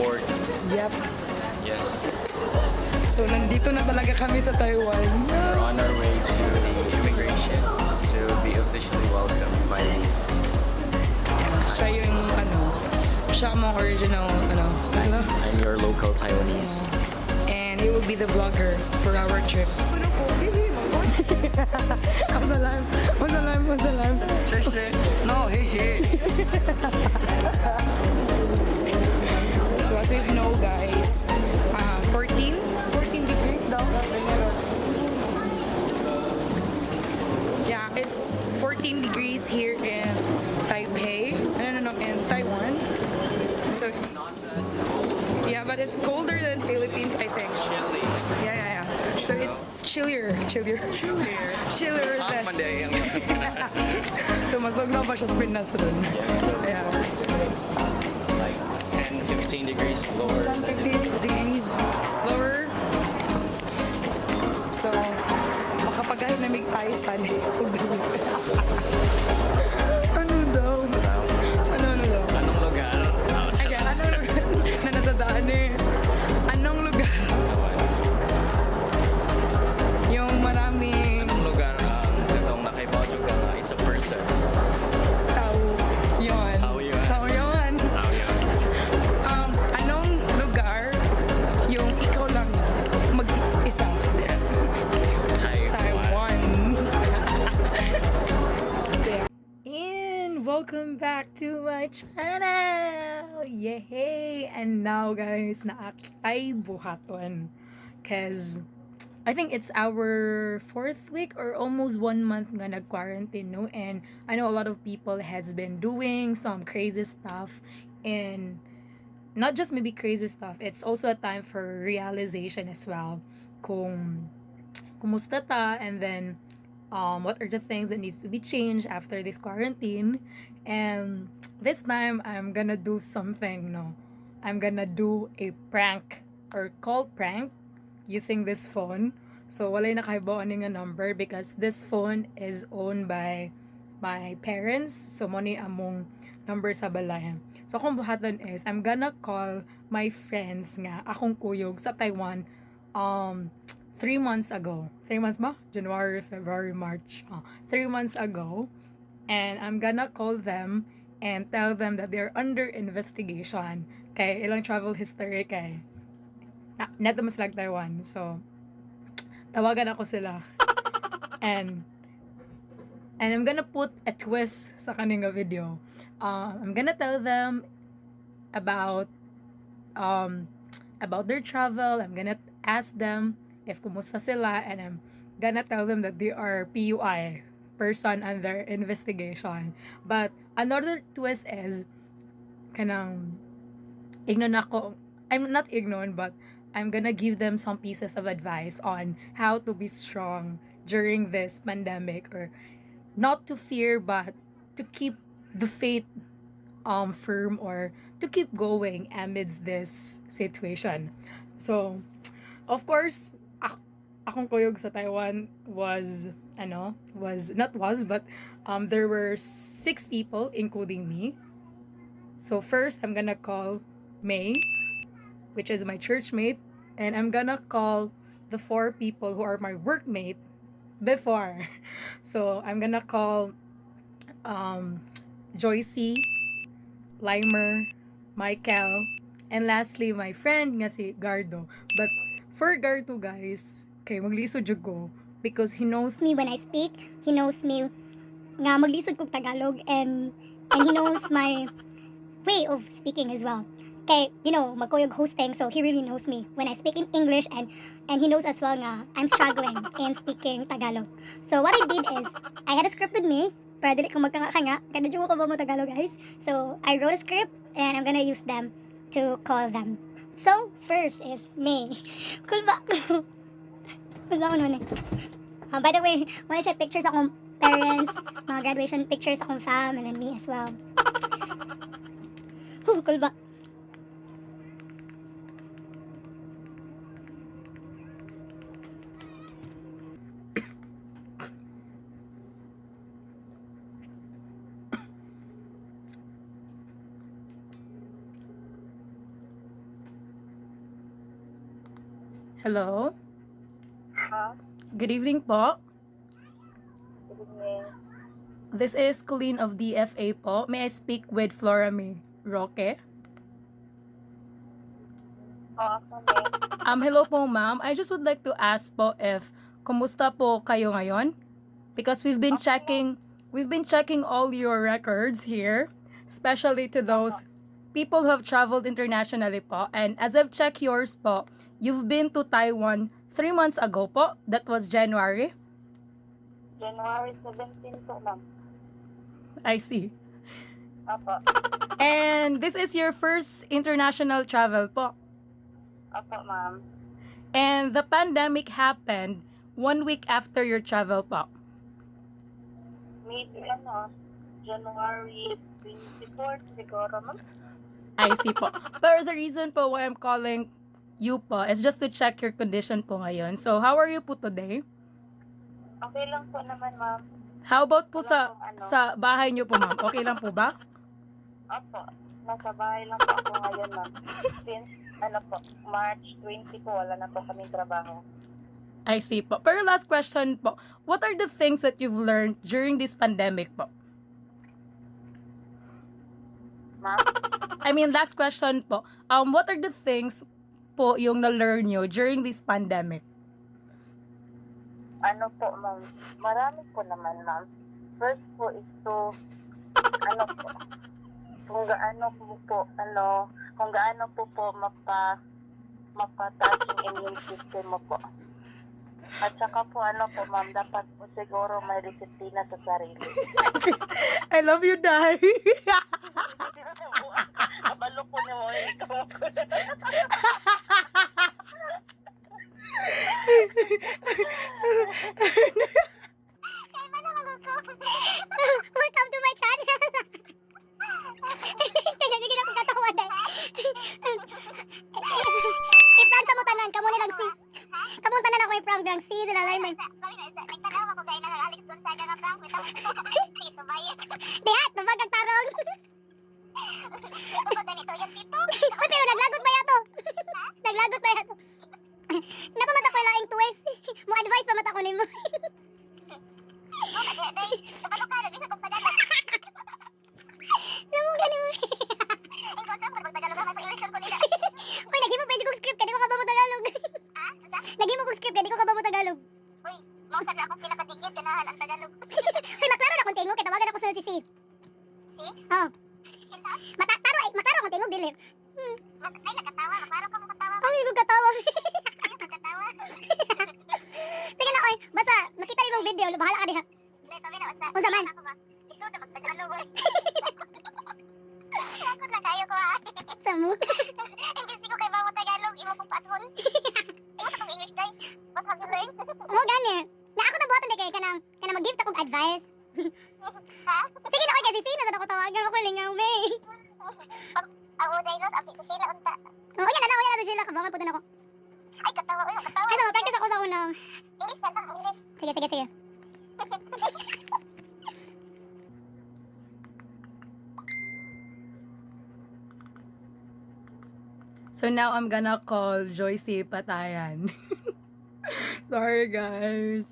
port. Yep. Yes. So, nandito na talaga kami sa Taiwan. We're on our way to the immigration to be officially welcomed by... Siya yung, siya ang original, I'm your local Taiwanese. and he will be the vlogger for our trip. What's the line? No, hey. So as we know, guys, 14 degrees daw. Yeah, it's 14 degrees here in Taipei. No, in Taiwan. So it's, yeah, but it's colder than Philippines, I think. Chilly. Yeah. So it's chillier than. Monday. So mas lugnaw pa siya sa Pinas dun. Yeah. Like 10, 15 degrees lower. 10-15 degrees lower. So, makapagahit na may ice tani. Ano daw? Anong lugar? Again, anong lugar? Na nasa daan eh. Anong lugar? Yung maraming Anong lugar ang gatong nakaibajo ka na it's a person? tao. Yun. Tao yun. Tao yun. Tao yun. Anong lugar yung ikaw lang mag-isa? Taiwan. So, yeah. And welcome back to my channel! Yay! And now guys, naakay buhaton. Cause I think it's our 4th week or almost 1 month nga nag-quarantine, no? And I know a lot of people has been doing some crazy stuff, and not just maybe crazy stuff, it's also a time for realization as well. Kung kumusta ta, and then what are the things that needs to be changed after this quarantine. And this time I'm gonna do something, no? I'm gonna do a prank or call prank using this phone. So walay nakahibaw ani nga number because this phone is owned by my parents. So mo ni among number sa balay. So kung buhaton is I'm gonna call my friends nga akong kuyog sa Taiwan 3 months ago. 3 months ba? January, February, March. 3 months ago. And I'm gonna call them and tell them that they're under investigation. Kay ilang travel history kay neto mas like Taiwan. So, tawagan ako sila. And I'm gonna put a twist sa kaning video. I'm gonna tell them about their travel. I'm gonna ask them if kumusta sila, and I'm gonna tell them that they are PUI, person under investigation. But another twist is kanang ignon ako. I'm not ignorant, but I'm gonna give them some pieces of advice on how to be strong during this pandemic, or not to fear but to keep the faith firm, or to keep going amidst this situation. So of course, akong kuyog sa Taiwan there were 6 people including me. So first I'm gonna call May, which is my church mate, and I'm gonna call the 4 people who are my workmate before. So I'm gonna call Joycey, Limer, Michael, and lastly my friend nga si Gardo. But for Gardo guys, kay maglisod jud ko because he knows me when I speak. He knows me nga maglisod kog Tagalog, and he knows my way of speaking as well. Kay, magkuyog hosting, so he really knows me when I speak in English, and he knows as well nga I'm struggling in speaking Tagalog. So what I did is, I had a script with me, para dili ko magkanga-kanga, kaya medyo ko ba mo Tagalog guys. So I wrote a script, and I'm gonna use them to call them. So first is May. Cool ba? Cool ba ko nun eh. By the way, wanna share pictures akong parents, mga graduation pictures akong fam, and then me as well. Cool ba? Hello? Ha? Good evening po. Good evening. This is Colleen of DFA po. May I speak with Flora May Roque? Hello po ma'am. I just would like to ask po if kumusta po kayo ngayon? Because we've been checking all your records here, especially to those people who have traveled internationally po. And as I've checked yours po, you've been to Taiwan 3 months ago po. That was January. January 17 po, ma'am. I see. Apo. And this is your first international travel po. Apo, ma'am. And the pandemic happened 1 week after your travel po. Maybe, January 24 siguro, ma'am. I see po. Pero the reason po why I'm calling you po is just to check your condition po ngayon. So, how are you po today? Okay lang po naman, ma'am. How about po Wala pong sa bahay niyo po, ma'am? Okay lang po ba? Apo. Nasa bahay lang po ako ngayon, ma'am. Since, March 20 po, wala na po kaming trabaho. I see po. Pero last question po, what are the things that you've learned during this pandemic po? Ma'am? I mean, last question po, what are the things po yung na-learn nyo during this pandemic? Ano po, ma'am? Marami po naman, ma'am. First po is to, po, kung gaano po mapataas yung immune system mo po. At saka po, ma'am, dapat po siguro may disiplina sa sarili. I love you, Dai. Kabalo po niyo mo, ikaw po. Welcome to my channel. Kaya sige na akong katawa dahil. I-prank ka mo tanan, kamo nilang si. Kamo tanan ako i-prank lang si sila layman. Nagtanaw ako kayo na Alex Gonzaga nga prank. Ito ba yan? Dihat, nabagag tarong. Ito ba ganito yan dito? Uy, pero naglagot pa yato. Naglagot pa yato. Napamata ko laing tuwes. Mo advice pa mata ko nimo. Kapag ka rin, isa kong Tagalog. Namo gani mo. Ikaw sa Tagalog ako sa English ko nila. Uy, nagimo pa kong script kadi ko ka ba mo Tagalog. Ha? Nagimo kong script kadi ko ka ba mo Tagalog. Uy, mausap na akong pinakadigit, kanahan ang Tagalog. Uy, maklaro na kung tingog kay tawagan ako sa si Si. Si? Oh. Kinsa? Maklaro akong tingog dili. Ay, nakatawa. Parang ka mo katawa. Ang igog katawa. Ayaw ka katawa. Sige na oy, basta nakita niyo yung video, bahala ka diha. Dili, sabi na, basta. Unsa man? Ako ba? Isuod na mag-Tagalog, uy. Lakot na kayo ko, ha? Samo. Hindi ko kay Mamo Tagalog, imo kong pathol. Imo sa kong English, guys. What have you learned? Mo gani. Na ako na buhatan di kay kanang mag-give ta kog advice. Ha? Sige na oy kasi sino sa ako tawagan ako lingaw me. Ang uday lot, abi ko sila unta. Oh, yan na sila kabangan puto nako. Ay, katawa, uy, katawa. Ay, practice ako sa unang. English na lang, English. Sige. So now I'm gonna call Joycey Patayan. Sorry, guys.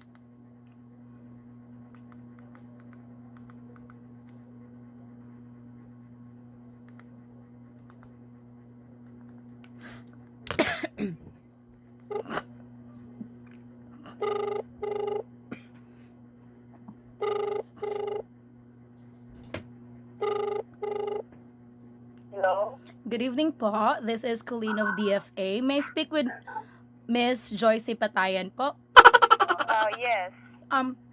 Hello? Good evening po. This is Colleen of DFA. May I speak with Miss Joycey Patayan po? Yes.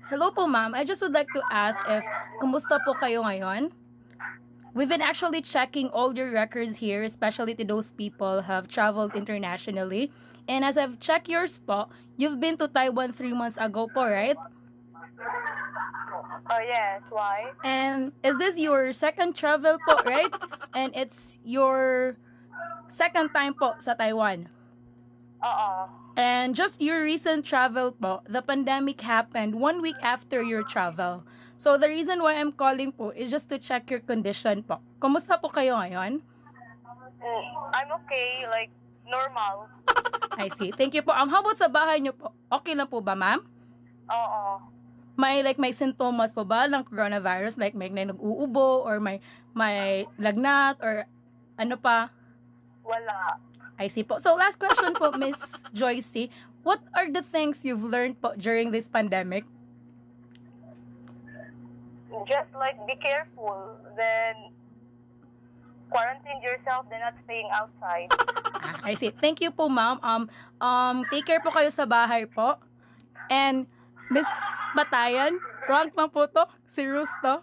Hello po ma'am. I just would like to ask if kumusta po kayo ngayon? We've been actually checking all your records here, especially to those people who have traveled internationally. And as I've checked yours po, you've been to Taiwan 3 months ago po, right? Oh, yes. Why? And is this your second travel po, right? And it's your second time po sa Taiwan. Oo. And just your recent travel po, the pandemic happened 1 week after your travel. So the reason why I'm calling po is just to check your condition po. Kumusta po kayo ngayon? I'm okay, like, normal. I see. Thank you po. How about sa bahay niyo po? Okay lang po ba, ma'am? Oo. May sintomas po ba ng coronavirus? Like may nag-uubo or may lagnat or ano pa? Wala. I see po. So last question po, Miss Joycey. What are the things you've learned po during this pandemic? Just like be careful, then quarantine yourself, then not staying outside. I see. Thank you po, ma'am. Take care po kayo sa bahay po. And Miss Batayan, prank na po to. Si Ruth to.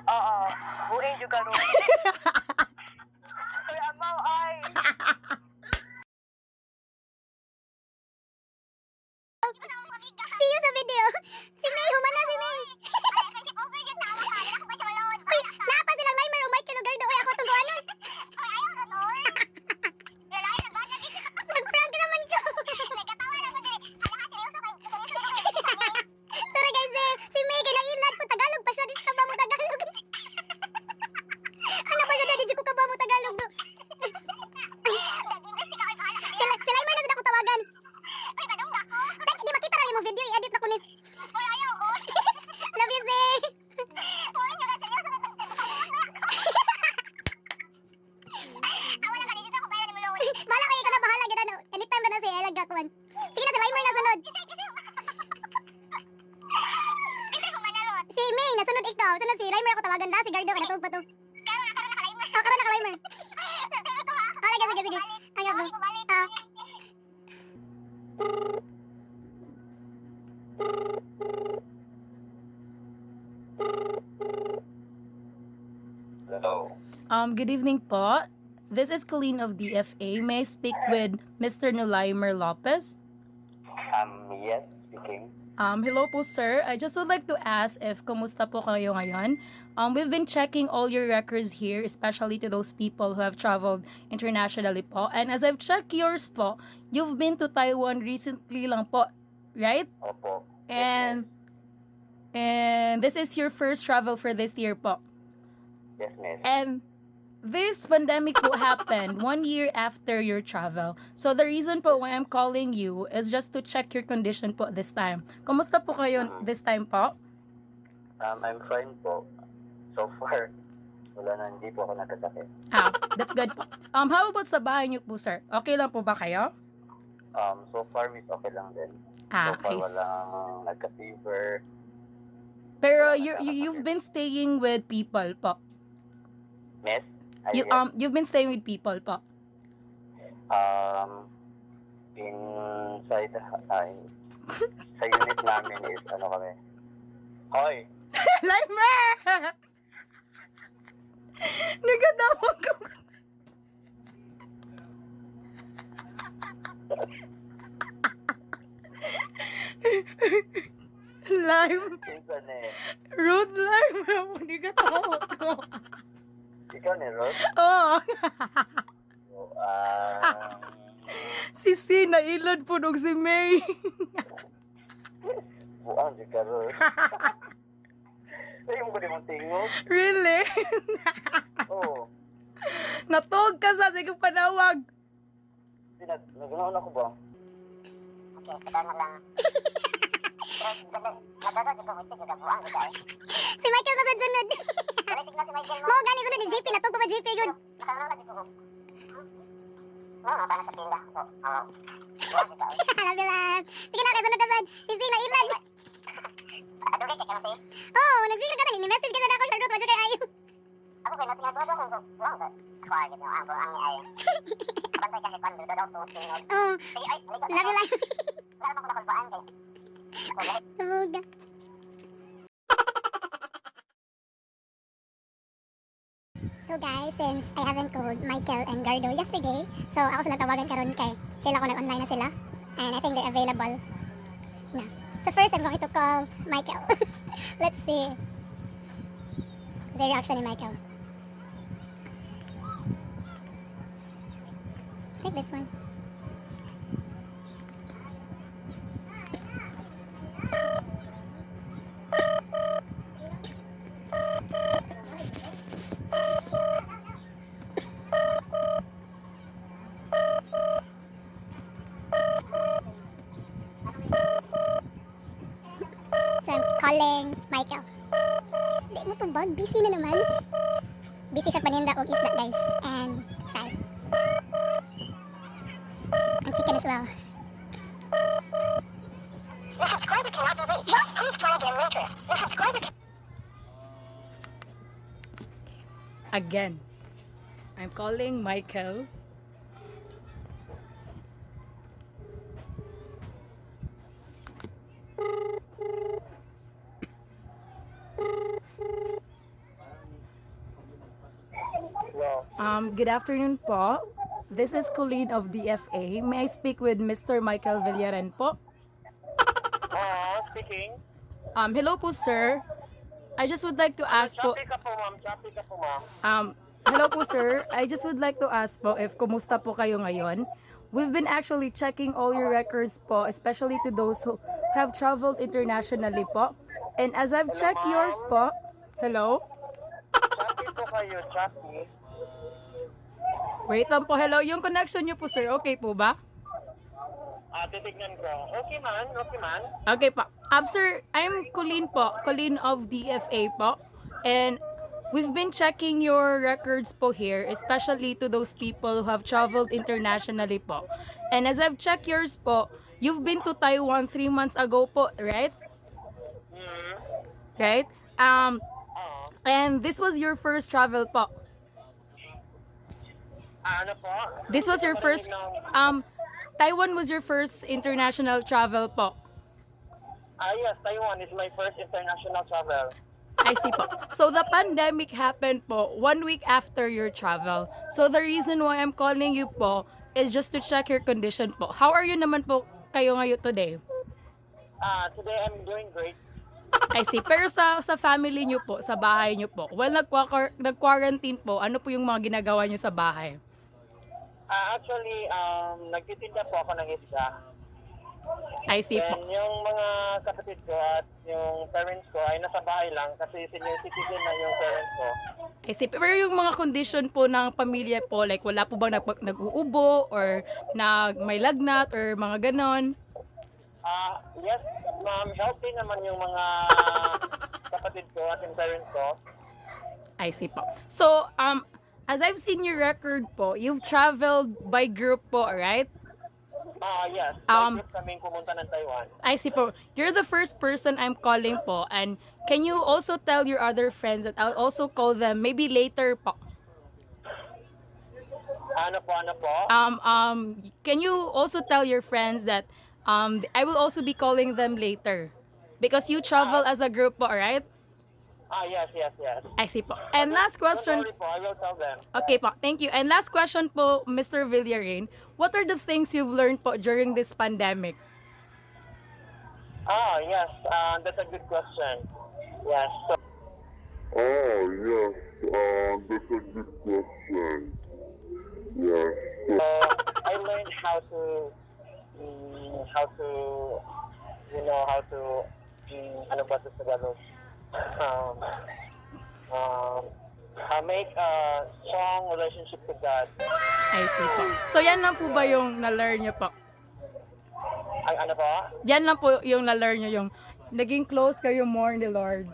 Oo. Buhay juga ro. Sir Amaw ay. See you sa video. Si May, humana si May. Uy, naapa silang limer o Mike Lugardo. Uy, ako itong gawanon. Nag-prank naman ko. Sorry guys, si May kinailan po Tagalog pa siya. Di ka ba mo Tagalog? Ano pa siya, di ko ka ba mo Tagalog do? Si limer na din ako tawagan. Tek, di makita lang yung video, i-edit na ko ni. Love you, Zay. Bala ko, ikaw na bahala, gano'n. Anytime na siya, ilag akuan. Sige na, si limer na sunod. Si May, nasunod ikaw. Sunod si limer ako tawagan na, si Gardo, kanatog pa to. Karoon na ka limer. Sige. Hanggang mo. Hello. Good evening po. This is Colleen of DFA. May I speak with Mr. Nolaimer Lopez? Yes, speaking. Hello po, sir. I just would like to ask if kumusta po kayo ngayon. We've been checking all your records here, especially to those people who have traveled internationally po. And as I've checked yours po, you've been to Taiwan recently lang po, right? Opo. And this is your first travel for this year po. Yes, miss. And this pandemic po happened 1 year after your travel. So the reason po why I'm calling you is just to check your condition po this time. Kumusta po kayo this time po? I'm fine po. So far, wala na, hindi po ako nagkasakit. That's good po. How about sa bahay niyo po, sir? Okay lang po ba kayo? So far, miss, okay lang din. So far, I walang nagka-fever. Pero you've been staying with people po. Miss? You you've been staying with people po. Inside sa unit namin is ano kami. Hoy! Limer! Nagatawag ko. Lime. Minsan eh. Rude lime. Nagatawag ko. Ikaw ni Rod? Oh. So, Si C, nailad po nung si May. buang di ka Rod. Ay, yung ko di mong tingog. Really? Oo. Natog ka sa sige panawag. Naganoon ako ba? Si Michael na sunod. Mo gani sunod ni JP, natog pa ba JP good? Love you, love. Sige na, sunod na sad. Si C na ilan. Oh, nagsigil ka na, ni-message ka na ako, Charlotte, wadyo kay Ayo. Oh, love you, love. Sabuga. So guys, since I haven't called Michael and Gardo yesterday, so ako sila tawagan karon kay kailan ko nag-online na sila and I think they're available na. So first I'm going to call Michael. Let's see the reaction ni Michael. Take this one. calling Michael. Di mo to bag, busy na naman. Busy siya paninda og isda guys and fries. And chicken as well. Again, I'm calling Michael. Hello. Good afternoon po. This is Colleen of DFA. May I speak with Mr. Michael Villaran po? Speaking. Hello po, sir. I just would like to ask po, Choppy ka po, ma'am. Choppy ka po, ma'am. hello po, sir. I just would like to ask po if kumusta po kayo ngayon. We've been actually checking all your records po, especially to those who have traveled internationally po. And as I've checked yours po, hello? Choppy po kayo, choppy. Wait lang po, hello. Yung connection niyo po, sir, okay po ba? Titignan ko. Okay man, okay man. Okay po. Sir, I'm Colleen po. Colleen of DFA po. And we've been checking your records po here, especially to those people who have traveled internationally po. And as I've checked yours po, you've been to Taiwan 3 months ago po, right? Right? And this was your first travel po. Ano po? This was your first, Taiwan was your first international travel po. Yes, Taiwan is my first international travel. I see po. So the pandemic happened po 1 week after your travel. So the reason why I'm calling you po is just to check your condition po. How are you naman po kayo ngayon today? Today I'm doing great. I see. Pero sa family niyo po, sa bahay niyo po, well, nag-quarantine po, ano po yung mga ginagawa niyo sa bahay? Actually, nagtitinda po ako ng isda. I see po. And yung mga kapatid ko at yung parents ko ay nasa bahay lang kasi senior citizen na yung parents ko. I see. Pero yung mga condition po ng pamilya po, like wala po bang nag-uubo or may lagnat or mga ganon? Yes, ma'am, healthy naman yung mga kapatid ko at yung parents ko. I see po. So, as I've seen your record po, you've traveled by group po, right? Yes. Group kaming pumunta ng Taiwan. I see po. You're the first person I'm calling po. And can you also tell your other friends that I'll also call them maybe later po? Ano po? Can you also tell your friends that I will also be calling them later? Because you travel as a group po, right? Yes. I see po. And last question. Don't worry po, I will tell them. Okay po, thank you. And last question po, Mr. Villarin. What are the things you've learned po during this pandemic? Yes. That's a good question. Yes. Yes, that's a good question. Yes. So I learned how to ano ba ito sa Tagalog? Make a strong relationship with God. I see po. So yan lang po ba yung na-learn nyo po? Ay, ano po? Yan lang po yung na-learn nyo, yung naging close kayo more in the Lord.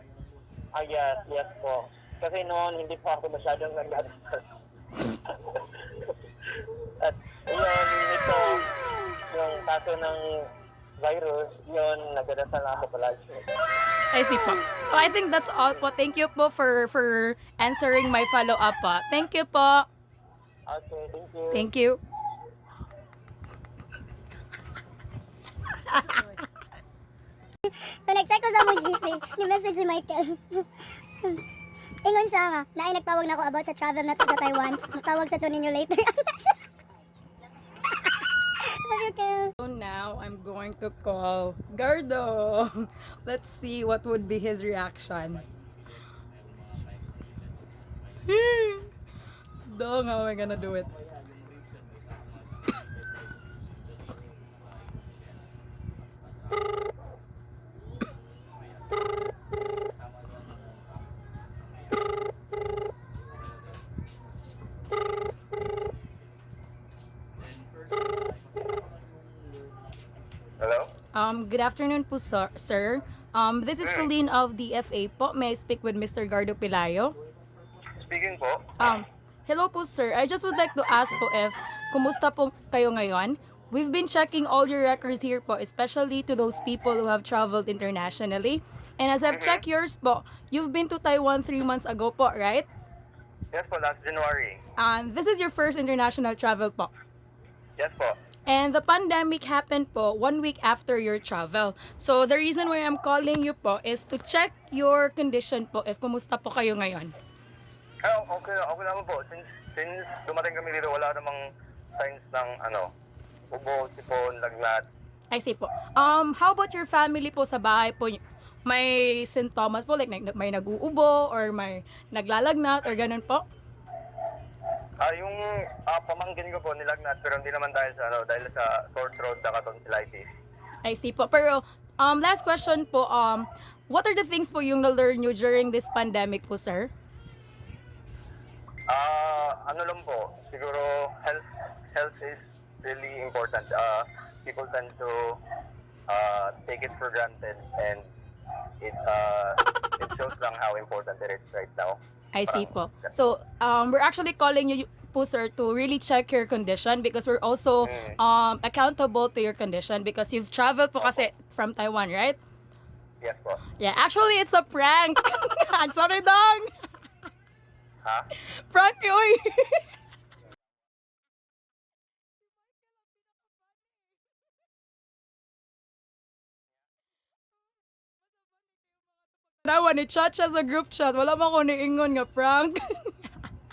Yes po. Kasi noon, hindi po ako masyadong nag-advance. At yun, ito, yung kaso ng virus, yun, nagdadasal ako palagi. I see po. So I think that's all po. Thank you po for answering my follow-up po. Thank you po. Okay, thank you. Thank you. So nag-check ko sa mong GC, ni message si Michael. Ingon siya nga, naay nagtawag na ako about sa travel na to sa Taiwan. Matawag sa to ninyo later. Okay. So now I'm going to call Gardo. Let's see what would be his reaction. Dong, how am I gonna do it? Hello? Good afternoon po, sir. This is Colleen of the FA po. May I speak with Mr. Gardo Pilayo? Speaking po. Hello po sir. I just would like to ask po if kumusta po kayo ngayon? We've been checking all your records here po, especially to those people who have traveled internationally. And as I've checked yours po, you've been to Taiwan 3 months ago po, right? Yes po, last January. This is your first international travel po. Yes po. And the pandemic happened po 1 week after your travel. So the reason why I'm calling you po is to check your condition po if kumusta po kayo ngayon. Okay naman po. Since dumating kami dito, wala namang signs ng ubo, sipon, lagnat. I see po. How about your family po sa bahay po? May sintomas po like may nag-uubo or may naglalagnat or ganun po? Yung pamangkin ko po nilagnat pero hindi naman dahil sa sore throat at tonsillitis. I see po. Pero last question po, what are the things po yung na-learn nyo during this pandemic po, sir? Ano lang po, siguro health is really important. People tend to take it for granted and it shows lang how important it is right now. I see po. So, we're actually calling you po, sir, to really check your condition because we're also accountable to your condition because you've traveled po kasi from Taiwan, right? Yes po. Yeah, actually, it's a prank. Sorry, dong. Ha? Prank yun. Taiwan, i-chat siya sa group chat. Wala man ko niingon nga prank.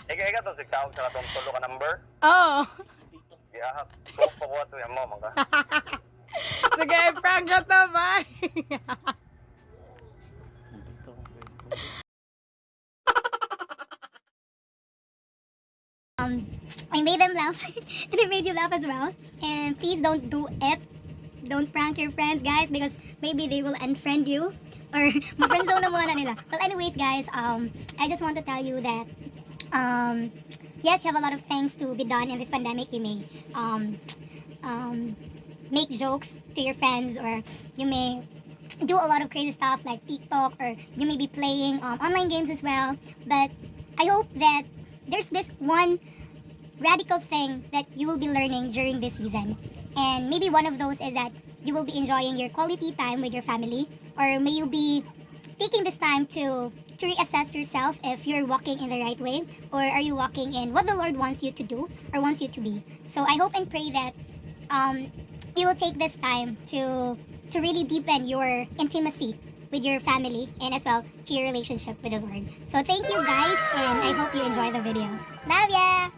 Ika to sigtawag sa katong tulo ka number. Oh. Yeah, po ko to yan mo mga. Sige, prank ka to, bye. I made them laugh and I made you laugh as well. And please don't do it. Don't prank your friends, guys, because maybe they will unfriend you or ma-friend zone na muna nila. Well, anyways, guys, I just want to tell you that yes, you have a lot of things to be done in this pandemic. You may make jokes to your friends, or you may do a lot of crazy stuff like TikTok, or you may be playing online games as well. But I hope that there's this one radical thing that you will be learning during this season. And maybe one of those is that you will be enjoying your quality time with your family, or may you be taking this time to reassess yourself if you're walking in the right way, or are you walking in what the Lord wants you to do or wants you to be. So I hope and pray that you will take this time to really deepen your intimacy with your family and as well to your relationship with the Lord. So thank you guys, and I hope you enjoy the video. Love ya!